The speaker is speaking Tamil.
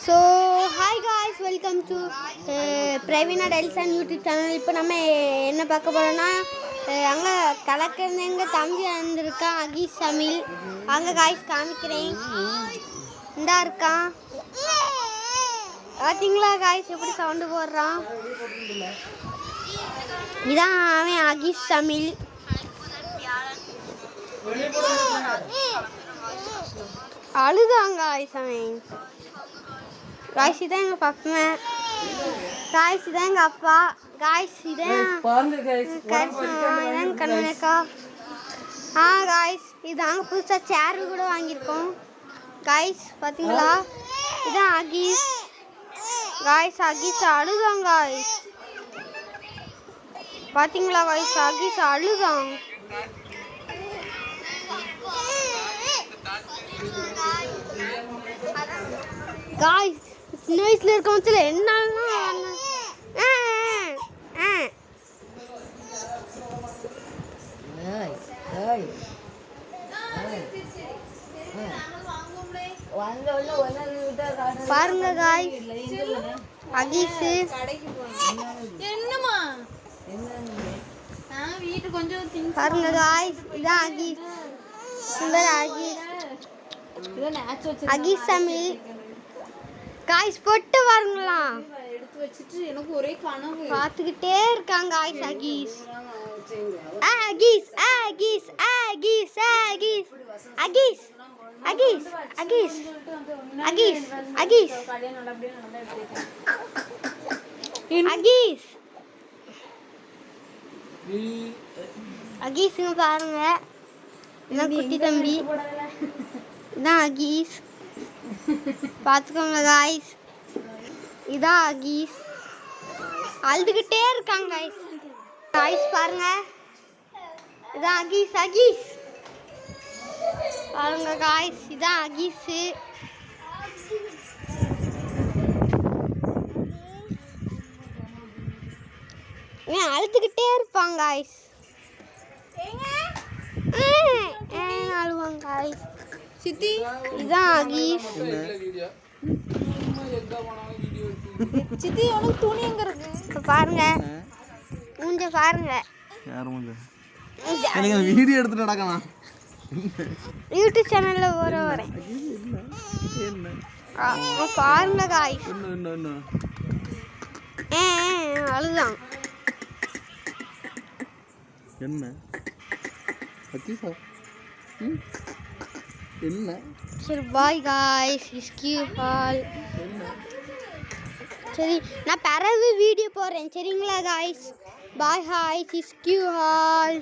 So hi guys, welcome to Praveena டெல்சன் YouTube channel. இப்போ நம்ம என்ன பார்க்க போகிறோன்னா, அங்கே கலக்கிறது எங்கள் தம்பி வந்திருக்கான், அகீஸ் தமிழ். அங்கே காய்ஸ் காமிக்கிறேன், இந்தா இருக்கான். பார்த்தீங்களா காய்ஸ் எப்படி சவுண்டு போடுறான்? இதான் அவன் அகீஸ் தமிழ். அழுதாங்க காய்ஸ் அவன். காய்ஸ் இதான் எங்கள் பப்பன், காய்ஸ் இதான் எங்கள் அப்பா, காய்ஸ் இதான் கண்மணிக்கா. காய்ஸ் இதாங்க புதுசாக சேரு கூட வாங்கியிருக்கோம் காய்ஸ். பார்த்தீங்களா, இதான் அகீஸ். காய்ஸ் அகீஸ் அழுதாங்க காய்ஸ். பார்த்தீங்களா காய்ஸ், அகீஸ் அழுதாங்க. காய்ஸ் சின்ன வயசுல இருக்க மச்சல என்ன பாருங்க காய்ஸ், அகீஸ் என்னமா வீட்டு கொஞ்சம் பாருங்க காய்ஸ், இதான் அகீஸ். சுந்தர் அகீஸ், அகீஸ் தமிழ். காய்ஸ் பொட்டு பாருங்களா, எடுத்து வச்சிட்டு எனக்கு ஒரே கனவு பார்த்துக்கிட்டே இருக்காங்க காய்ஸ். அகீஸ் அகீஸ் அகீஸ் அகீஸ் அகீஸ் அகீஸ் அகீஸ் அகீஸ் அகீஸ் அகீஸ் அகீஸ் அகீஸுங்க பாருங்க, இதான் குட்டி தம்பி, இதான் அகீஸ். பார்த்துக்கோங்க காய்ஸ், இதான் அகீஸ். அழுதுகிட்டே இருக்காங்க காய்ஸ். காய்ஸ் பாருங்க, இதான் அகீஸ். அகீஸ் பாருங்க காய்ஸ், இதான் அகீஸ். அழுதுகிட்டே இருப்பாங்க காய்ஸ், அழுவாங்க காய்ஸ். சித்தி இதான் அகீஸ். சித்தி உனக்கு துணி எங்க இருக்கு? இப்போ பாருங்க, மூஞ்ச பாருங்க. யார் மூஞ்ச? எனக்கு வீடியோ எடுத்துட்டு நடக்கணும். யூடியூப் சேனல்ல வரேன். பாருங்க காய்ஸ், அழுதான். என்ன அக்கீஸா? என்ன? சரி பாய் காய்ஸ், இஸ்கியூ ஹால். சரி நான் பிறகு வீடியோ போடுறேன், சரிங்களா காய்ஸ்? பாய் ஹாய், இஸ்கியூ ஹால்.